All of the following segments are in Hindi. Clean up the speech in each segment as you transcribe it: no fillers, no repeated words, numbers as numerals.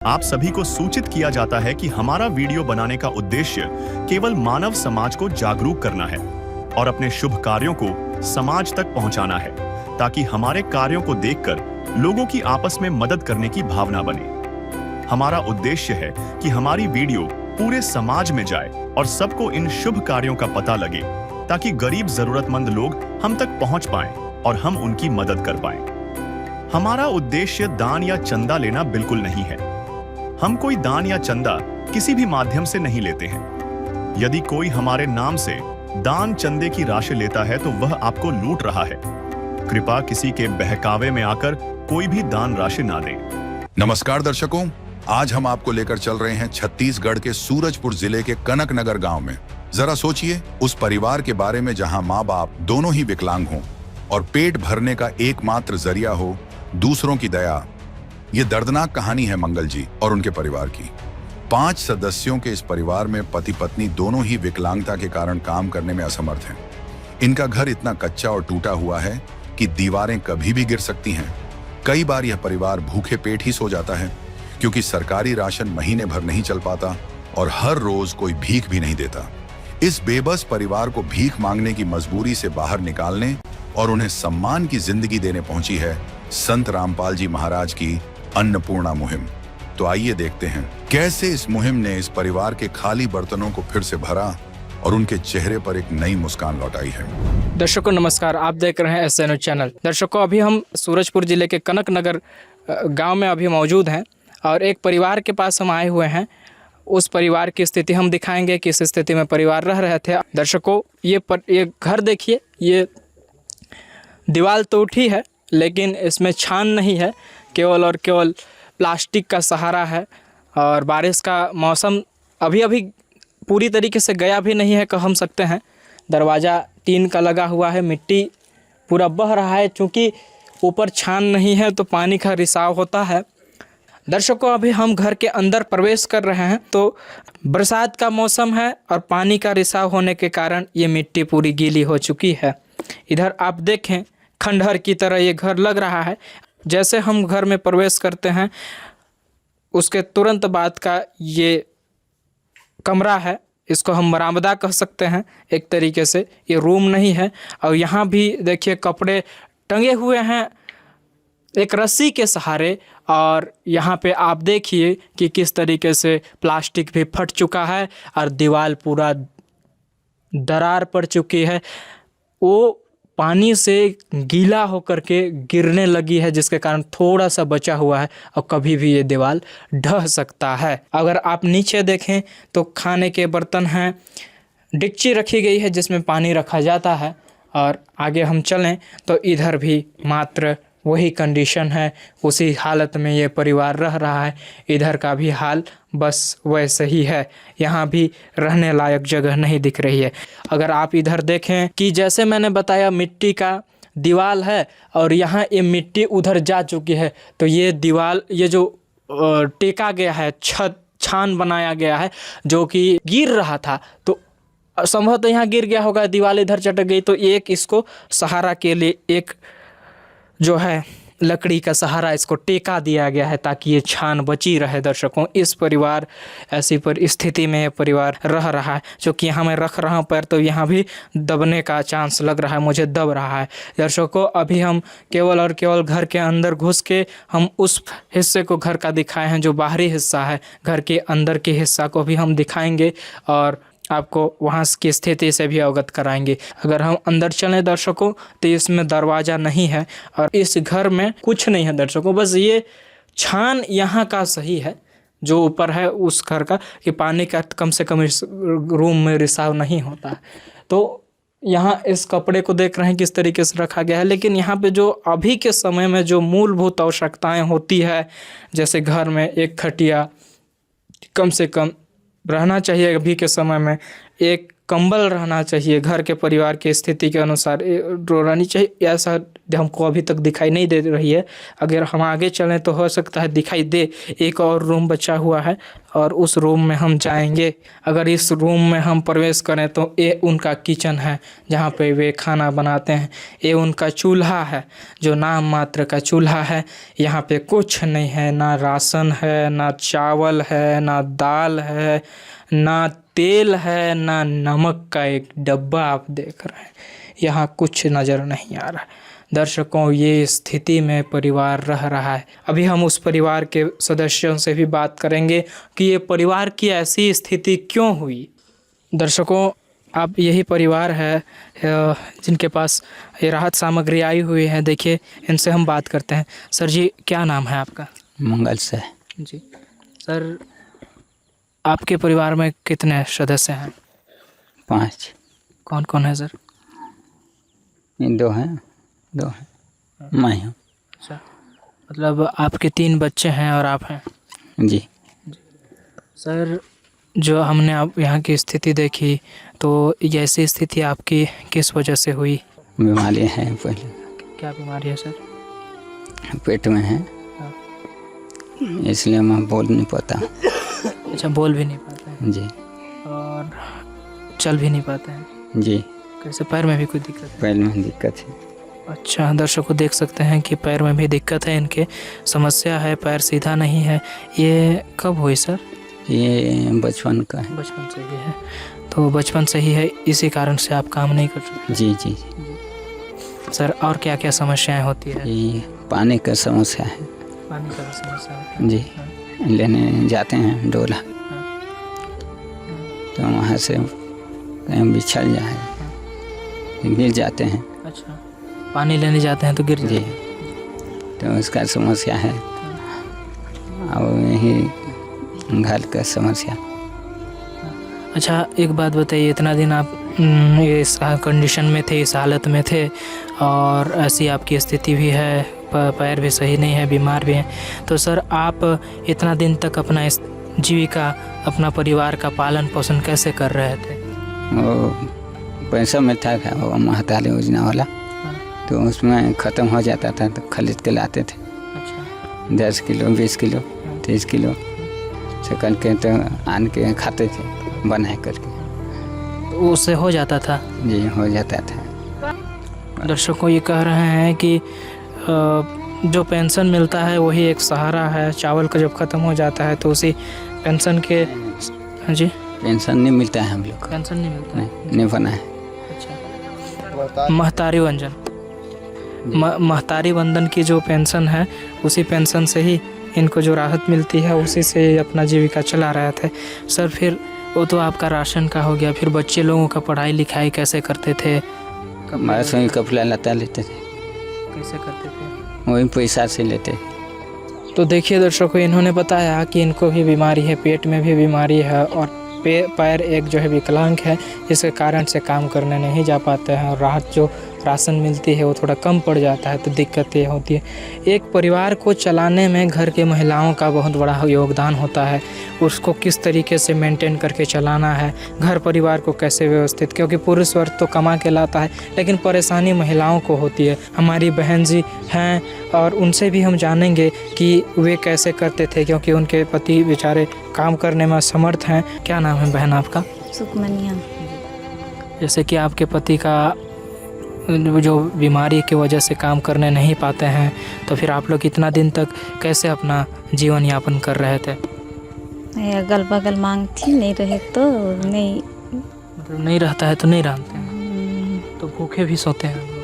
आप सभी को सूचित किया जाता है कि हमारा वीडियो बनाने का उद्देश्य केवल मानव समाज को जागरूक करना है और अपने शुभ कार्यों को समाज तक पहुंचाना है, ताकि हमारे कार्यों को देखकर लोगों की आपस में मदद करने की भावना बने। हमारा उद्देश्य है कि हमारी वीडियो पूरे समाज में जाए और सबको इन शुभ कार्यों का पता लगे, ताकि गरीब जरूरतमंद लोग हम तक पहुंच पाएं और हम उनकी मदद कर पाएं। हमारा उद्देश्य दान या चंदा लेना बिल्कुल नहीं है। हम कोई दान या चंदा किसी भी माध्यम से नहीं लेते हैं। यदि कोई हमारे नाम से दान चंदे की राशि लेता है तो वह आपको लूट रहा है। कृपया किसी के बहकावे में आकर कोई भी दान राशि ना दें। नमस्कार दर्शकों, आज हम आपको लेकर चल रहे हैं छत्तीसगढ़ के सूरजपुर जिले के कनकनगर गांव में। जरा सोचिए उस परिवार के बारे में जहां माँ बाप दोनों ही विकलांग हों और पेट भरने का एकमात्र जरिया हो दूसरों की दया। ये दर्दनाक कहानी है मंगल जी और उनके परिवार की। 5 सदस्यों के इस परिवार में पति पत्नी दोनों ही विकलांगता के कारण काम करने में असमर्थ हैं। इनका घर इतना कच्चा और टूटा हुआ है कि दीवारें कभी भी गिर सकती हैं। कई बार यह परिवार भूखे पेट ही सो जाता है, क्योंकि सरकारी राशन महीने भर नहीं चल पाता और हर रोज कोई भीख भी नहीं देता। इस बेबस परिवार को भीख मांगने की मजबूरी से बाहर निकालने और उन्हें सम्मान की जिंदगी देने पहुंची है संत रामपाल जी महाराज की अन्नपूर्णा मुहिम। तो आइए देखते हैं कैसे इस मुहिम ने इस परिवार के खाली बर्तनों को फिर से भरा और उनके चेहरे पर एक नई मुस्कान लौटाई है। दर्शकों नमस्कार, आप देख रहे हैं SNO चैनल। दर्शकों, अभी हम सूरजपुर जिले के कनकनगर गांव में अभी मौजूद हैं और एक परिवार के पास हम आए हुए हैं। उस परिवार की स्थिति हम दिखाएंगे, किस स्थिति में परिवार रह रहे थे। दर्शकों, ये घर देखिए, ये दीवार तो उठी है लेकिन इसमें छान नहीं है, केवल और केवल प्लास्टिक का सहारा है। और बारिश का मौसम अभी पूरी तरीके से गया भी नहीं है, कह सकते हैं। दरवाज़ा टीन का लगा हुआ है, मिट्टी पूरा बह रहा है। चूँकि ऊपर छान नहीं है तो पानी का रिसाव होता है। दर्शकों, अभी हम घर के अंदर प्रवेश कर रहे हैं तो बरसात का मौसम है और पानी का रिसाव होने के कारण ये मिट्टी पूरी गीली हो चुकी है। इधर आप देखें, खंडहर की तरह ये घर लग रहा है। जैसे हम घर में प्रवेश करते हैं उसके तुरंत बाद का ये कमरा है, इसको हम बरामदा कह सकते हैं एक तरीके से। ये रूम नहीं है। और यहाँ भी देखिए कपड़े टंगे हुए हैं एक रस्सी के सहारे। और यहाँ पे आप देखिए कि किस तरीके से प्लास्टिक भी फट चुका है और दीवार पूरा दरार पड़ चुकी है। वो पानी से गीला होकर के गिरने लगी है, जिसके कारण थोड़ा सा बचा हुआ है और कभी भी ये दीवार ढह सकता है। अगर आप नीचे देखें तो खाने के बर्तन हैं, डिक्ची रखी गई है जिसमें पानी रखा जाता है। और आगे हम चलें तो इधर भी मात्र वही कंडीशन है, उसी हालत में ये परिवार रह रहा है। इधर का भी हाल बस वैसे ही है, यहाँ भी रहने लायक जगह नहीं दिख रही है। अगर आप इधर देखें कि जैसे मैंने बताया मिट्टी का दीवार है और यहाँ ये मिट्टी उधर जा चुकी है, तो ये दीवार, ये जो टेका गया है, छान बनाया गया है जो कि गिर रहा था, तो संभवतः यहाँ गिर गया होगा, दीवार इधर चटक गई, तो एक इसको सहारा के लिए एक जो है लकड़ी का सहारा इसको टेका दिया गया है ताकि ये छान बची रहे। दर्शकों, इस परिवार ऐसी स्थिति में ये परिवार रह रहा है। जो कि यहाँ मैं रख रहा हूँ पैर, तो यहाँ भी दबने का चांस लग रहा है, मुझे दब रहा है। दर्शकों, अभी हम केवल और केवल घर के अंदर घुस के हम उस हिस्से को घर का दिखाए हैं जो बाहरी हिस्सा है। घर के अंदर के हिस्सा को भी हम दिखाएंगे और आपको वहाँ की स्थिति से भी अवगत कराएंगे। अगर हम अंदर चलें दर्शकों तो इसमें दरवाज़ा नहीं है और इस घर में कुछ नहीं है दर्शकों। बस ये छान यहाँ का सही है जो ऊपर है उस घर का, कि पानी का कम से कम इस रूम में रिसाव नहीं होता है। तो यहाँ इस कपड़े को देख रहे हैं किस तरीके से रखा गया है। लेकिन यहाँ पे जो अभी के समय में जो मूलभूत आवश्यकताएँ होती है, जैसे घर में एक खटिया कम से कम रहना चाहिए, अभी के समय में एक कंबल रहना चाहिए, घर के परिवार की स्थिति के अनुसार रहनी चाहिए। ऐसा हमको अभी तक दिखाई नहीं दे रही है। अगर हम आगे चलें तो हो सकता है दिखाई दे। एक और रूम बचा हुआ है और उस रूम में हम जाएंगे। अगर इस रूम में हम प्रवेश करें तो ये उनका किचन है जहाँ पे वे खाना बनाते हैं। ये उनका चूल्हा है जो नाम मात्र का चूल्हा है। यहाँ पे कुछ नहीं है, ना राशन है, ना चावल है, ना दाल है, ना तेल है, ना नमक का एक डब्बा आप देख रहे हैं। यहाँ कुछ नज़र नहीं आ रहा है। दर्शकों, ये स्थिति में परिवार रह रहा है। अभी हम उस परिवार के सदस्यों से भी बात करेंगे कि ये परिवार की ऐसी स्थिति क्यों हुई। दर्शकों, अब यही परिवार है जिनके पास ये राहत सामग्री आई हुई है। देखिए, इनसे हम बात करते हैं। सर जी, क्या नाम है आपका? मंगल से। जी सर, आपके परिवार में कितने सदस्य हैं? 5। कौन कौन है सर? दो हैं मैं हूँ। अच्छा, मतलब आपके 3 बच्चे हैं और आप हैं? जी। सर, जो हमने अब यहाँ की स्थिति देखी तो ऐसी स्थिति आपकी किस वजह से हुई? बीमारी है पहले। क्या बीमारी है सर? पेट में है, इसलिए मैं बोल नहीं पाता। अच्छा, बोल भी नहीं पाते हैं जी। और चल भी नहीं पाते हैं? जी। कैसे, पैर में भी कोई दिक्कत है? पैर में दिक्कत है। अच्छा, दर्शकों देख सकते हैं कि पैर में भी दिक्कत है, इनके समस्या है, पैर सीधा नहीं है। ये कब हुई सर? ये बचपन का है। बचपन से ही है? तो बचपन से ही है, इसी कारण से आप काम नहीं कर सकते? जी जी। सर, और क्या क्या समस्याएं होती है? ये पानी का समस्या है। पानी का समस्या है? जी। लेने जाते हैं डोला तो वहाँ से कहीं बिछड़ जाए, गिर जाते हैं। अच्छा, पानी लेने जाते हैं तो गिर जाते जी, तो उसका समस्या है। और यही घर का समस्या। अच्छा, एक बात बताइए, इतना दिन आप इस कंडीशन में थे, इस हालत में थे और ऐसी आपकी स्थिति भी है, पैर भी सही नहीं है, बीमार भी हैं, तो सर आप इतना दिन तक अपना इस जीविका, अपना परिवार का पालन पोषण कैसे कर रहे थे? वो पैसा मिलता था वो महतारी योजना वाला, तो उसमें ख़त्म हो जाता था तो खरीद के लाते थे। अच्छा। 10 किलो 20 किलो 30 किलो से करके तो आन के खाते थे बना करके। तो उससे हो जाता था? जी, हो जाता था। दर्शकों, ये कह रहे हैं कि जो पेंशन मिलता है वही एक सहारा है। चावल का जब ख़त्म हो जाता है तो उसी पेंशन के। जी, पेंशन नहीं मिलता है हम लोग को। पेंशन नहीं मिलता है? नहीं बना है। अच्छा, महतारी वंदन, महतारी वंदन की जो पेंशन है उसी पेंशन से ही इनको जो राहत मिलती है उसी से अपना जीविका चला रहे थे। सर, फिर वो तो आपका राशन का हो गया, फिर बच्चे लोगों का पढ़ाई लिखाई कैसे करते थे? बस वही कपड़ा लता लेते थे। कैसे करते थे? वही पैसा से लेते। तो देखिए दर्शकों, इन्होंने बताया कि इनको भी बीमारी है, पेट में भी बीमारी है और पैर एक जो है विकलांग है, जिसके कारण से काम करने नहीं जा पाते हैं और राहत जो राशन मिलती है वो थोड़ा कम पड़ जाता है, तो दिक्कत ये होती है। एक परिवार को चलाने में घर के महिलाओं का बहुत बड़ा योगदान होता है। उसको किस तरीके से मेंटेन करके चलाना है, घर परिवार को कैसे व्यवस्थित, क्योंकि पुरुष वर्ग तो कमा के लाता है लेकिन परेशानी महिलाओं को होती है। हमारी बहन जी हैं और उनसे भी हम जानेंगे कि वे कैसे करते थे, क्योंकि उनके पति बेचारे काम करने में असमर्थ हैं। क्या नाम है बहन आपका? सुकमनिया। जैसे कि आपके पति का जो बीमारी की वजह से काम करने नहीं पाते हैं, तो फिर आप लोग इतना दिन तक कैसे अपना जीवन यापन कर रहे थे? अगल बगल मांग थी, नहीं रहे तो नहीं, मतलब नहीं रहता है तो नहीं रहते हैं, तो भूखे भी सोते हैं हम लोग।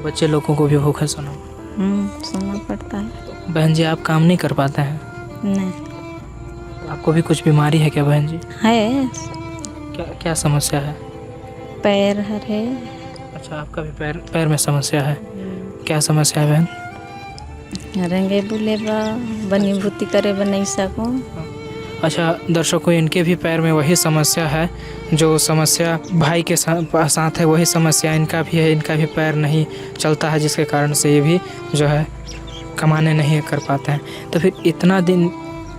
बच्चे लोगों को भी भूखे सोना पड़ता है। बहन जी, आप काम नहीं कर पाते हैं? नहीं। आपको भी कुछ बीमारी है क्या बहन जी? है। क्या समस्या है? पैर है। अच्छा, आपका भी पैर में समस्या है। क्या समस्या है बहन? रंगे बुले बनी भूति करे बन सको। अच्छा दर्शकों, इनके भी पैर में वही समस्या है, जो समस्या भाई के साथ है वही समस्या इनका भी है। इनका भी पैर नहीं चलता है, जिसके कारण से ये भी जो है कमाने नहीं कर पाते हैं। तो फिर इतना दिन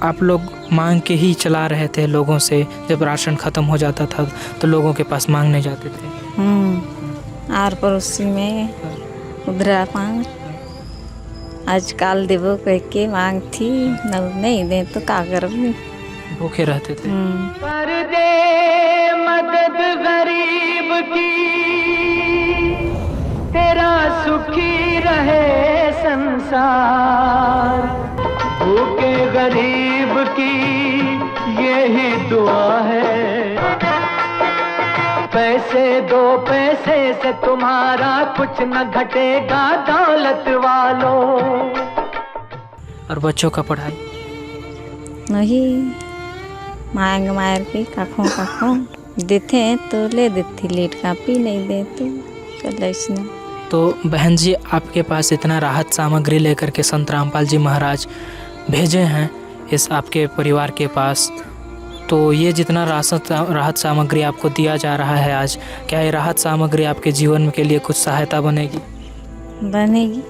आप लोग मांग के ही चला रहे थे लोगों से? जब राशन ख़त्म हो जाता था तो लोगों के पास मांगने जाते थे? आर पड़ोसी में उधरा मांग, आज काल देवो कह के मांग थी, नहीं दे तो का करब। भूखे रहते थे। कर दे मदद गरीब की, तेरा सुखी रहे संसार। भूखे गरीब की यही दुआ है। पैसे दो, पैसे से तुम्हारा कुछ न घटेगा दौलत वालों। और बच्चों का पढ़ाई नहीं मांग मार के काखों देते हैं तो ले देती, लेट कापी नहीं दे तो चल इसने। तो बहन जी, आपके पास इतना राहत सामग्री लेकर के संत रामपाल जी महाराज भेजे हैं इस आपके परिवार के पास, तो ये जितना राहत सामग्री आपको दिया जा रहा है आज, क्या ये राहत सामग्री आपके जीवन के लिए कुछ सहायता बनेगी? बनेगी।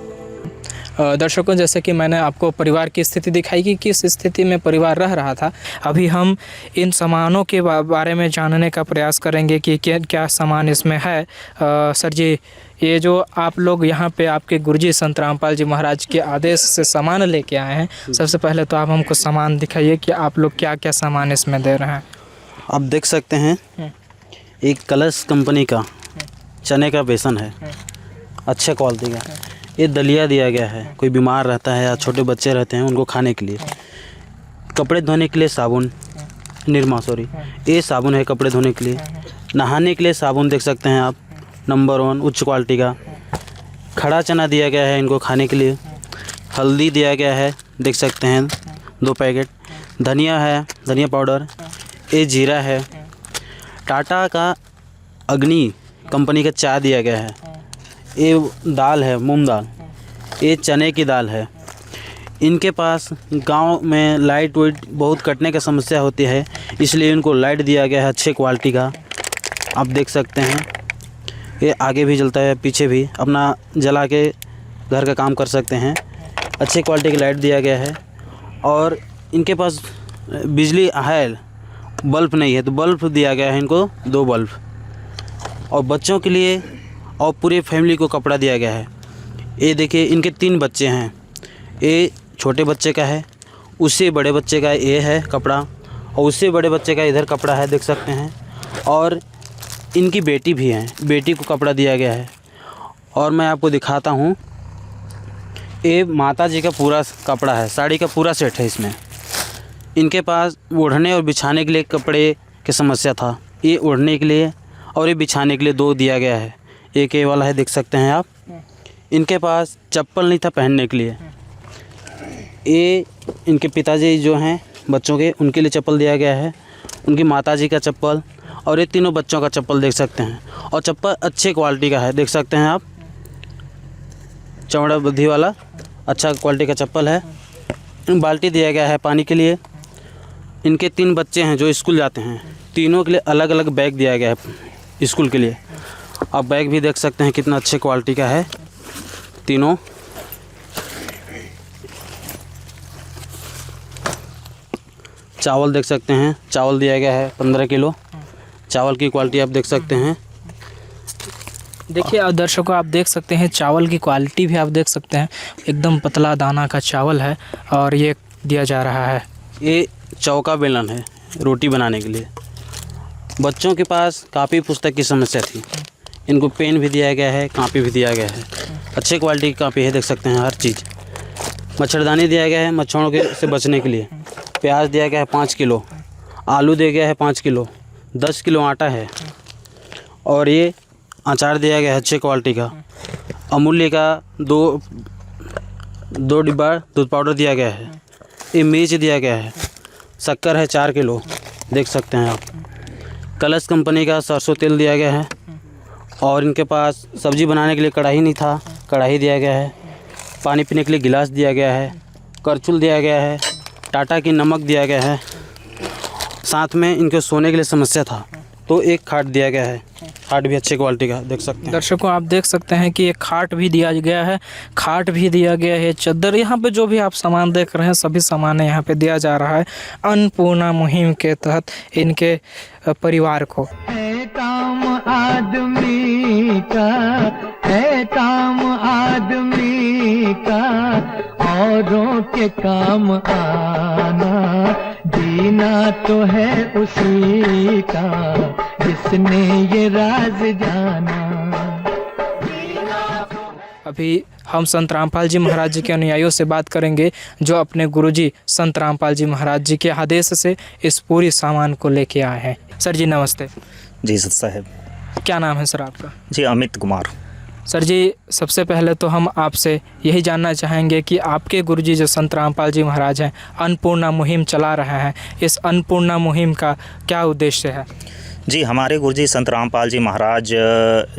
दर्शकों, जैसे कि मैंने आपको परिवार की स्थिति दिखाई कि किस स्थिति में परिवार रह रहा था, अभी हम इन सामानों के बारे में जानने का प्रयास करेंगे कि क्या सामान इसमें है। सर जी, ये जो आप लोग यहाँ पे आपके गुरुजी संत रामपाल जी महाराज के आदेश से सामान लेके आए हैं, सबसे पहले तो आप हमको सामान दिखाइए कि आप लोग क्या क्या सामान इसमें दे रहे हैं। आप देख सकते हैं एक कलश कंपनी का चने का बेसन है, अच्छे क्वालिटी का। ये दलिया दिया गया है, कोई बीमार रहता है या छोटे बच्चे रहते हैं उनको खाने के लिए। कपड़े धोने के लिए साबुन, निरमा सॉरी, ये साबुन है कपड़े धोने के लिए। नहाने के लिए साबुन देख सकते हैं आप, नंबर 1 उच्च क्वालिटी का। खड़ा चना दिया गया है इनको खाने के लिए। हल्दी दिया गया है, देख सकते हैं 2 पैकेट। धनिया है, धनिया पाउडर। ये जीरा है। टाटा का अग्नि कंपनी का चाय दिया गया है। ये दाल है, मूंग दाल। ये चने की दाल है। इनके पास गांव में लाइट वाइट बहुत कटने की समस्या होती है, इसलिए इनको लाइट दिया गया है अच्छे क्वालिटी का। आप देख सकते हैं ये आगे भी जलता है, पीछे भी अपना जला के घर का काम कर सकते हैं। अच्छे क्वालिटी की लाइट दिया गया है। और इनके पास बिजली है, बल्ब नहीं है तो बल्ब दिया गया है इनको 2 बल्ब। और बच्चों के लिए और पूरे फैमिली को कपड़ा दिया गया है। ये देखिए इनके 3 बच्चे हैं। ये छोटे बच्चे का है, उससे बड़े बच्चे का ये है कपड़ा, और उससे बड़े बच्चे का इधर कपड़ा है, देख सकते हैं। और इनकी बेटी भी है, बेटी को कपड़ा दिया गया है। और मैं आपको दिखाता हूँ, ये माता जी का पूरा कपड़ा है, साड़ी का पूरा सेट है इसमें। इनके पास ओढ़ने और बिछाने के लिए कपड़े की समस्या था, ये ओढ़ने के लिए और ये बिछाने के लिए 2 दिया गया है। एक ये वाला है, देख सकते हैं आप। इनके पास चप्पल नहीं था पहनने के लिए। ये इनके पिताजी जो हैं बच्चों के, उनके लिए चप्पल दिया गया है। उनकी माताजी का चप्पल और ये तीनों बच्चों का चप्पल देख सकते हैं। और चप्पल अच्छे क्वालिटी का है, देख सकते हैं आप, चौड़ा बुद्धि वाला अच्छा क्वालिटी का चप्पल है। बाल्टी दिया गया है पानी के लिए। इनके 3 बच्चे हैं जो स्कूल जाते हैं, तीनों के लिए अलग अलग बैग दिया गया है स्कूल के लिए। आप बैग भी देख सकते हैं कितना अच्छे क्वालिटी का है तीनों। चावल देख सकते हैं, चावल दिया गया है 15 किलो। चावल की क्वालिटी आप देख सकते हैं। देखिए दर्शकों, आप देख सकते हैं चावल की क्वालिटी भी आप देख सकते हैं, एकदम पतला दाना का चावल है और ये दिया जा रहा है। ये चौका बेलन है रोटी बनाने के लिए। बच्चों के पास कापी पुस्तक की समस्या थी, इनको पेन भी दिया गया है, कापी भी दिया गया है। अच्छे क्वालिटी की कापी है, देख सकते हैं हर चीज़। मच्छरदानी दिया गया है मच्छरों के से बचने के लिए। प्याज दिया गया है 5 किलो। आलू दिया गया है 5 किलो। 10 किलो आटा है। और ये अचार दिया गया है अच्छे क्वालिटी का। अमूल्य का 2 डिब्बा दूध पाउडर दिया गया है। ये मिर्च दिया गया है। शक्कर है 4 किलो, देख सकते हैं आप। कलश कंपनी का सरसों तेल दिया गया है। और इनके पास सब्ज़ी बनाने के लिए कढ़ाई नहीं था, कढ़ाई दिया गया है। पानी पीने के लिए गिलास दिया गया है। करछुल दिया गया है। टाटा की नमक दिया गया है। साथ में इनके सोने के लिए समस्या था तो एक खाट दिया गया है। खाट भी अच्छे क्वालिटी का देख सकते हैं। दर्शकों, आप देख सकते हैं कि एक खाट भी दिया गया है, खाट भी दिया गया है, चद्दर। यहाँ पे जो भी आप सामान देख रहे हैं सभी सामान यहाँ पे दिया जा रहा है अन्नपूर्णा मुहिम के तहत इनके परिवार को। है काम आदमी का, है काम आदमी का, औरों के काम आना, जीना तो है उसी का जिसने ये राज जाना। अभी हम संत रामपाल जी महाराज जी के अनुयायियों से बात करेंगे जो अपने गुरुजी संत रामपाल जी महाराज जी के आदेश से इस पूरी सामान को लेके आए हैं। सर जी नमस्ते। जी सर साहब। क्या नाम है सर आपका? जी अमित कुमार। सर जी सबसे पहले तो हम आपसे यही जानना चाहेंगे कि आपके गुरुजी जो संत रामपाल जी महाराज हैं अन्नपूर्णा मुहिम चला रहे हैं, इस अन्नपूर्णा मुहिम का क्या उद्देश्य है? जी हमारे गुरुजी संत रामपाल जी महाराज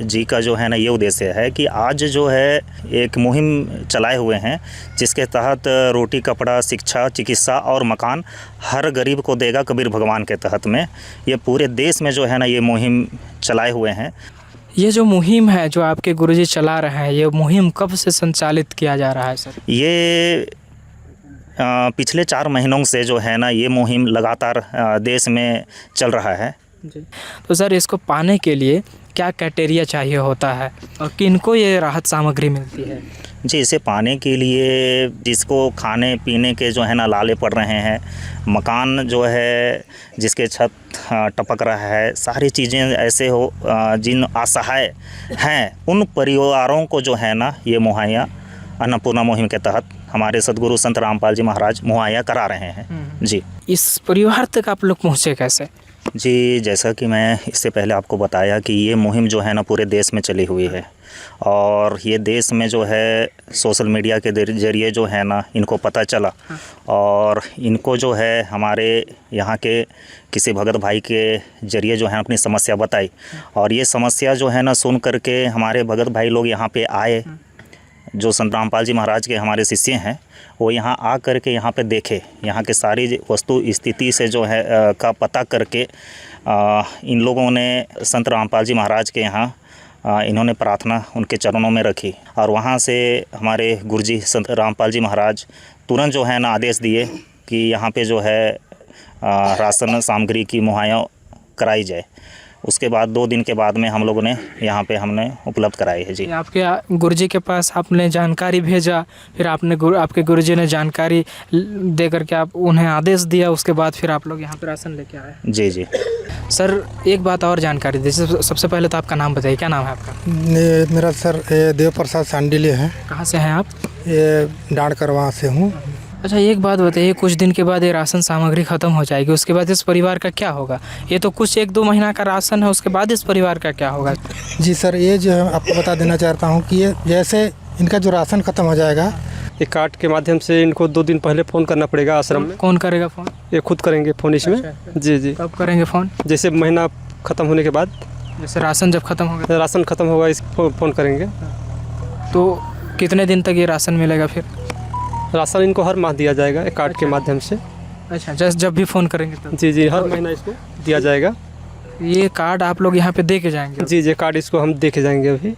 जी का जो है ना ये उद्देश्य है कि आज जो है एक मुहिम चलाए हुए हैं जिसके तहत रोटी कपड़ा शिक्षा चिकित्सा और मकान हर गरीब को देगा कबीर भगवान के तहत में ये पूरे देश में जो है ना ये मुहिम चलाए हुए हैं। ये जो मुहिम है जो आपके गुरुजी चला रहे हैं, ये मुहिम कब से संचालित किया जा रहा है सर? ये पिछले 4 महीनों से जो है ना ये मुहिम लगातार देश में चल रहा है। जी। तो सर इसको पाने के लिए क्या क्राइटेरिया चाहिए होता है और किनको ये राहत सामग्री मिलती है? जी इसे पाने के लिए जिसको खाने पीने के जो है ना लाले पड़ रहे हैं, मकान जो है जिसके छत टपक रहा है, सारी चीज़ें ऐसे हो जिन असहाय हैं उन परिवारों को जो है ना ये मुहैया अन्नपूर्णा मुहिम के तहत हमारे सदगुरु संत रामपाल जी महाराज मुहैया करा रहे हैं। जी इस परिवार तक आप लोग पहुँचे कैसे? जी जैसा कि मैं इससे पहले आपको बताया कि ये मुहिम जो है ना पूरे देश में चली हुई है और ये देश में जो है सोशल मीडिया के ज़रिए जो है ना इनको पता चला और इनको जो है हमारे यहाँ के किसी भगत भाई के ज़रिए जो है अपनी समस्या बताई और ये समस्या जो है ना सुन करके हमारे भगत भाई लोग यहाँ पे आए जो संत रामपाल जी महाराज के हमारे शिष्य हैं वो यहाँ आ कर के यहाँ पे देखे, यहाँ के सारी वस्तु स्थिति से जो है का पता करके इन लोगों ने संत रामपाल जी महाराज के यहाँ इन्होंने प्रार्थना उनके चरणों में रखी और वहाँ से हमारे गुरुजी संत रामपाल जी महाराज तुरंत जो है ना आदेश दिए कि यहाँ पे जो है राशन सामग्री की मुहैया कराई जाए। उसके बाद 2 दिन के बाद में हम लोगों ने यहाँ पे हमने उपलब्ध कराई है। जी आपके गुरुजी के पास आपने जानकारी भेजा, फिर आपके गुरुजी ने जानकारी दे करके आप उन्हें आदेश दिया, उसके बाद फिर आप लोग यहाँ पे राशन लेके आए? जी जी सर एक बात और जानकारी दीजिए। सबसे पहले तो आपका नाम बताइए, क्या नाम है आपका? मेरा सर देव प्रसाद सांडिले है। कहाँ से हैं आप? ये डांडकर वहाँ से हूँ। अच्छा एक बात बताइए, कुछ दिन के बाद ये राशन सामग्री ख़त्म हो जाएगी, उसके बाद इस परिवार का क्या होगा? ये तो कुछ 1-2 महीना का राशन है, उसके बाद इस परिवार का क्या होगा? जी सर ये जो है आपको बता देना चाहता हूँ कि ये जैसे इनका जो राशन ख़त्म हो जाएगा, ये कार्ड के माध्यम से इनको 2 दिन पहले फ़ोन करना पड़ेगा आश्रम में। कौन करेगा फ़ोन? ये खुद करेंगे फ़ोन इसमें। अच्छा। जी जी कब करेंगे फ़ोन? जैसे महीना ख़त्म होने के बाद, जैसे राशन जब ख़त्म होगा, राशन ख़त्म होगा इस फ़ोन करेंगे। तो कितने दिन तक ये राशन मिलेगा फिर? राशन इनको हर माह दिया जाएगा एक कार्ड के माध्यम से। अच्छा जब भी फ़ोन करेंगे तब? जी जी हर महीना इसको दिया जाएगा। ये कार्ड आप लोग यहाँ पे दे के जाएंगे? जी जी कार्ड इसको हम दे के जाएंगे अभी।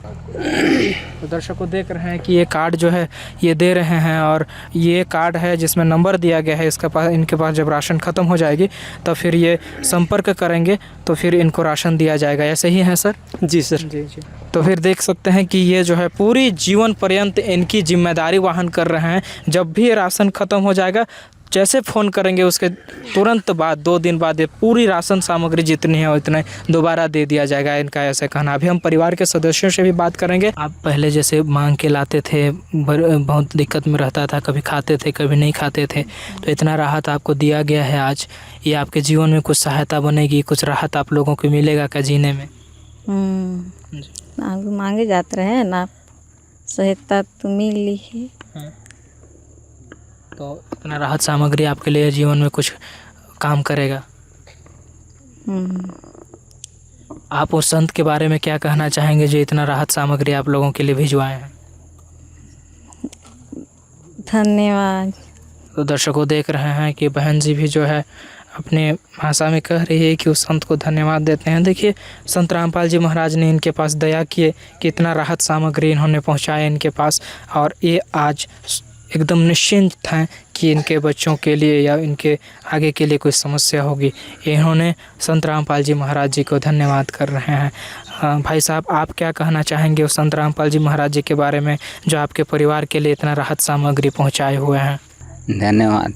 तो दर्शकों देख रहे हैं कि ये कार्ड जो है ये दे रहे हैं और ये कार्ड है जिसमें नंबर दिया गया है। इनके पास जब राशन ख़त्म हो जाएगी तो फिर ये संपर्क करेंगे तो फिर इनको राशन दिया जाएगा। ऐसे ही है सर? जी सर। जी जी। तो फिर देख सकते हैं कि ये जो है पूरी जीवन पर्यंत इनकी जिम्मेदारी वहन कर रहे हैं। जब भी राशन ख़त्म हो जाएगा, जैसे फ़ोन करेंगे उसके तुरंत बाद 2 दिन बाद ये पूरी राशन सामग्री जितनी है उतने दोबारा दे दिया जाएगा, इनका ऐसा कहना। अभी हम परिवार के सदस्यों से भी बात करेंगे। आप पहले जैसे मांग के लाते थे, बहुत दिक्कत में रहता था, कभी खाते थे कभी नहीं खाते थे, तो इतना राहत आपको दिया गया है आज, ये आपके जीवन में कुछ सहायता बनेगी, कुछ राहत आप लोगों को मिलेगा क्या जीने में? मांगे जाते रहे ना, सहायता तो मिली है। तो इतना राहत सामग्री आपके लिए जीवन में कुछ काम करेगा। आप उस संत के बारे में क्या कहना चाहेंगे जो इतना राहत सामग्री आप लोगों के लिए भिजवाए हैं? धन्यवाद। तो दर्शकों देख रहे हैं कि बहन जी भी जो है अपने भाषा में कह रही है कि उस संत को धन्यवाद देते हैं। देखिए संत रामपाल जी महाराज ने इनके पास दया किए कि इतना राहत सामग्री इन्होंने पहुंचाया इनके पास, और ये आज एकदम निश्चिंत हैं कि इनके बच्चों के लिए या इनके आगे के लिए कोई समस्या होगी। इन्होंने संत रामपाल जी महाराज जी को धन्यवाद कर रहे हैं। भाई साहब, आप क्या कहना चाहेंगे उस संत रामपाल जी महाराज जी के बारे में जो आपके परिवार के लिए इतना राहत सामग्री पहुंचाए हुए हैं? धन्यवाद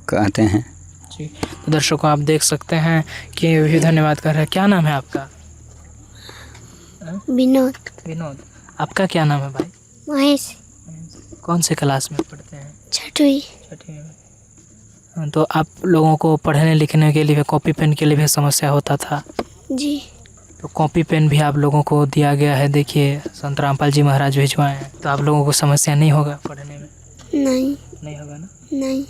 कहते हैं जी। तो दर्शकों, आप देख सकते हैं कि ये भी धन्यवाद कर रहे हैं। क्या नाम है आपका? विनोद। विनोद। आपका क्या नाम है भाई? महेश। कौन से क्लास में पढ़ते हैं? छठवीं। छठवीं में। तो आप लोगों को पढ़ने लिखने के लिए कॉपी पेन के लिए भी समस्या होता था? जी। तो कॉपी पेन भी आप लोगों को दिया गया है। देखिए, संत रामपाल जी महाराज भिजवाए हैं, तो आप लोगों को समस्या नहीं होगा पढ़ने में? नहीं होगा ना? नहीं।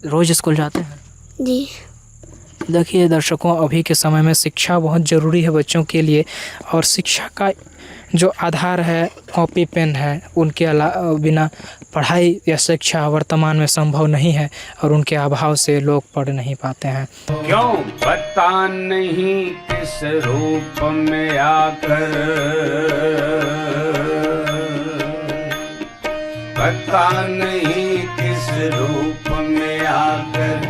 रोज़ स्कूल जाते हैं? जी। देखिए दर्शकों, अभी के समय में शिक्षा बहुत ज़रूरी है बच्चों के लिए, और शिक्षा का जो आधार है कॉपी पेन है। उनके बिना पढ़ाई या शिक्षा वर्तमान में संभव नहीं है, और उनके अभाव से लोग पढ़ नहीं पाते हैं। क्यों पता नहीं किस रूप में आकर, पता नहीं किस रूप में आकर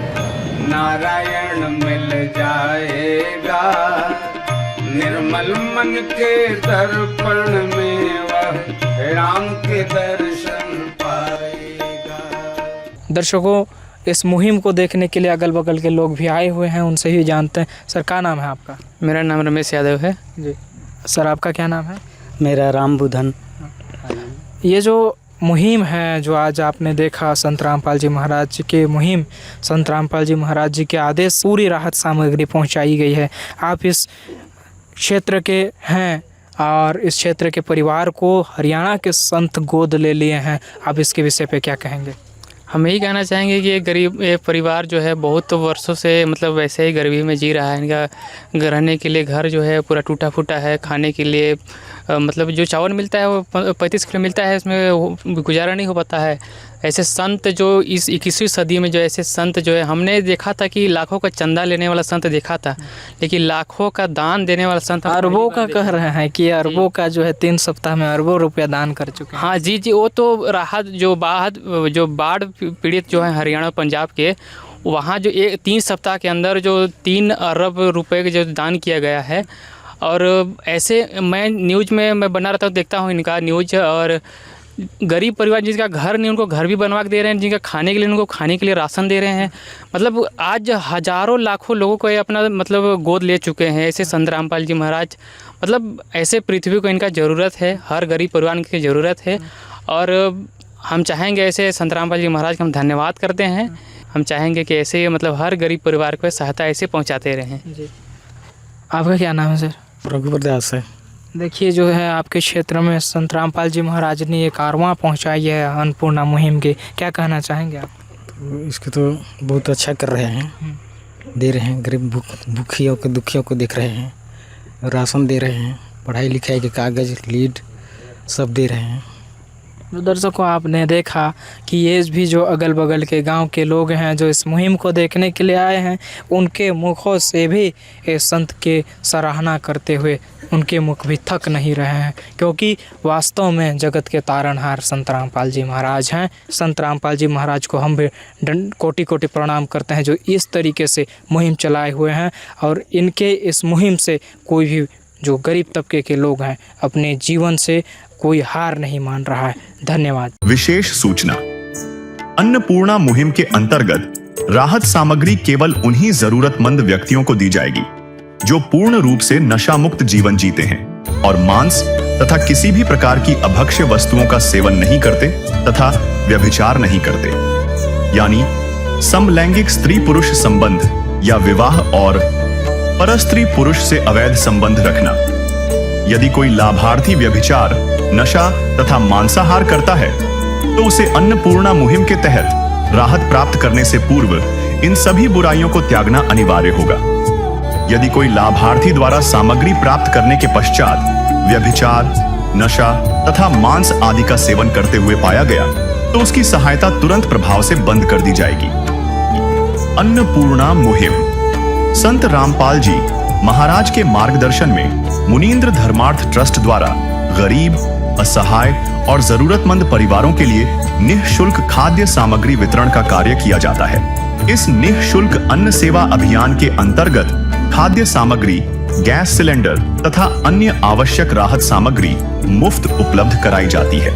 नारायण मिल जाएगा। निर्मल मन के दर्पण में वह राम के दर्शन पाएगा। दर्शकों, इस मुहिम को देखने के लिए अगल बगल के लोग भी आए हुए हैं, उनसे ही जानते हैं। सर, क्या नाम है आपका? मेरा नाम रमेश यादव है। जी। सर, आपका क्या नाम है? मेरा राम बुधन। ये जो मुहिम है जो आज आपने देखा, संत रामपाल जी महाराज जी के मुहिम, संत रामपाल जी महाराज जी के आदेश पूरी राहत सामग्री पहुंचाई गई है। आप इस क्षेत्र के हैं और इस क्षेत्र के परिवार को हरियाणा के संत गोद ले लिए हैं। आप इसके विषय पे क्या कहेंगे? हम यही कहना चाहेंगे कि ये परिवार जो है बहुत वर्षों से मतलब वैसे ही गरीबी में जी रहा है। इनका रहने के लिए घर जो है पूरा टूटा फूटा है। खाने के लिए मतलब जो चावल मिलता है वो 35 किलो मिलता है, इसमें गुजारा नहीं हो पाता है। ऐसे संत जो इस 21वीं सदी में जो ऐसे संत जो है, हमने देखा था कि लाखों का चंदा लेने वाला संत देखा था, लेकिन लाखों का दान देने वाला संत अरबों का कह रहे हैं कि अरबों का जो है 3 सप्ताह में अरबों रुपया दान कर चुके हैं। हाँ जी, वो तो राहत जो बाढ़ पीड़ित जो है हरियाणा पंजाब के, वहाँ जो 3 सप्ताह के अंदर जो 3 अरब रुपए के जो दान किया गया है। और ऐसे मैं न्यूज़ में मैं बना रहता हूँ, देखता हूँ इनका न्यूज़। और गरीब परिवार जिसका घर नहीं, उनको घर भी बनवा के दे रहे हैं, जिनका खाने के लिए उनको खाने के लिए राशन दे रहे हैं। मतलब आज हज़ारों लाखों लोगों को ये अपना मतलब गोद ले चुके हैं ऐसे संत रामपाल जी महाराज। मतलब ऐसे पृथ्वी को इनका ज़रूरत है, हर गरीब परिवार की ज़रूरत है। और हम चाहेंगे ऐसे संत रामपाल जी महाराज का हम धन्यवाद करते हैं। हम चाहेंगे कि ऐसे मतलब हर गरीब परिवार को सहायता ऐसे पहुँचाते रहें। जी। आपका क्या नाम है सर? रघुवर दास है। देखिए, जो है आपके क्षेत्र में संत रामपाल जी महाराज ने एक कारवां पहुंचाई है अन्नपूर्णा मुहिम के, क्या कहना चाहेंगे आप? तो इसके तो बहुत अच्छा कर रहे हैं, दे रहे हैं गरीब भूखियों को दुखियों को देख रहे हैं, राशन दे रहे हैं, पढ़ाई लिखाई के कागज़ लीड सब दे रहे हैं। तो दर्शकों, आपने देखा कि ये भी जो अगल बगल के गांव के लोग हैं जो इस मुहिम को देखने के लिए आए हैं, उनके मुखों से भी इस संत के सराहना करते हुए उनके मुख भी थक नहीं रहे हैं, क्योंकि वास्तव में जगत के तारणहार संत रामपाल जी महाराज हैं। संत रामपाल जी महाराज को हम भी कोटि कोटि प्रणाम करते हैं जो इस तरीके से मुहिम चलाए हुए हैं, और इनके इस मुहिम से कोई भी जो गरीब तबके के लोग हैं अपने जीवन से कोई हार नहीं मान रहा है। धन्यवाद। विशेष सूचना, अन्नपूर्णा मुहिम के अंतर्गत राहत सामग्री केवल उन्हीं जरूरतमंद व्यक्तियों को दी जाएगी जो पूर्ण रूप से नशा मुक्त जीवन जीते हैं और मांस तथा किसी भी प्रकार की अभक्ष्य वस्तुओं का सेवन नहीं करते तथा व्यभिचार नहीं करते, यानी समलैंगिक स्त्री पुरुष संबंध या विवाह और परस्त्री पुरुष से अवैध संबंध रखना। यदि कोई लाभार्थी व्यभिचार, नशा तथा मांसाहार करता है तो उसे अन्नपूर्णा मुहिम के तहत राहत प्राप्त करने से पूर्व इन सभी बुराइयों को त्यागना अनिवार्य होगा। यदि कोई लाभार्थी द्वारा सामग्री प्राप्त करने के पश्चात व्यभिचार, नशा तथा मांस आदि का सेवन करते हुए पाया गया तो उसकी सहायता तुरंत प्रभाव से बंद कर दी जाएगी। अन्नपूर्णा मुहिम संत रामपाल जी महाराज के मार्गदर्शन में मुनींद्र धर्मार्थ ट्रस्ट द्वारा गरीब, असहाय और जरूरतमंद परिवारों के लिए निःशुल्क खाद्य सामग्री वितरण का कार्य किया जाता है। इस निःशुल्क अन्न सेवा अभियान के अंतर्गत खाद्य सामग्री, गैस सिलेंडर तथा अन्य आवश्यक राहत सामग्री मुफ्त उपलब्ध कराई जाती है।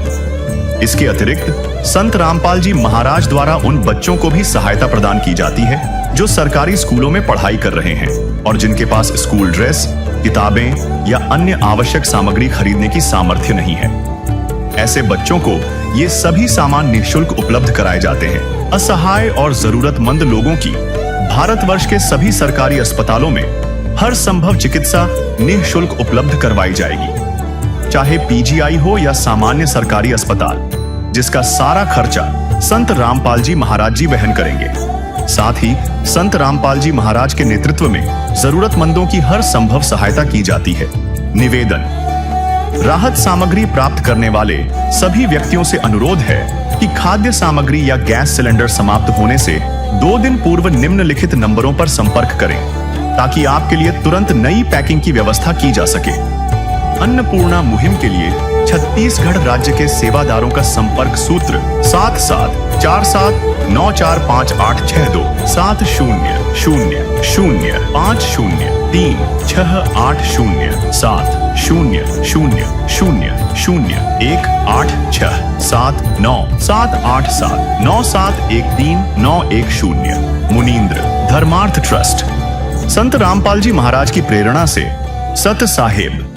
इसके अतिरिक्त संत रामपाल जी महाराज द्वारा उन बच्चों को भी सहायता प्रदान की जाती है जो सरकारी स्कूलों में पढ़ाई कर रहे हैं और जिनके पास स्कूल ड्रेस, किताबें या अन्य आवश्यक सामग्री खरीदने की सामर्थ्य नहीं है। ऐसे बच्चों को ये सभी सामान निःशुल्क उपलब्ध कराए जाते हैं। असहाय और जरूरतमंद लोगों की भारतवर्ष के सभी सरकारी अस्पतालों में हर संभव चिकित्सा निःशुल्क उपलब्ध करवाई जाएगी, चाहे पीजीआई हो या सामान्य सरकारी अस्पताल, जिसका सारा खर्चा संत रामपाल जी महाराज जी वहन करेंगे। साथ ही संत रामपाल जी महाराज के नेतृत्व में जरूरतमंदों की हर संभव सहायता की जाती है। निवेदन: राहत सामग्री प्राप्त करने वाले सभी व्यक्तियों से अनुरोध है कि खाद्य सामग्री या गैस सिलेंडर समाप्त होने से 2 दिन पूर्व निम्नलिखित नंबरों पर संपर्क करें ताकि आपके लिए तुरंत नई पैकिंग की व्यवस्था की जा सके। अन्नपूर्णा मुहिम के लिए छत्तीसगढ़ राज्य के सेवादारों का संपर्क सूत्र 7747945862 70008000800187978787 मुनींद्र धर्मार्थ ट्रस्ट। संत रामपाल जी महाराज की प्रेरणा से सत साहेब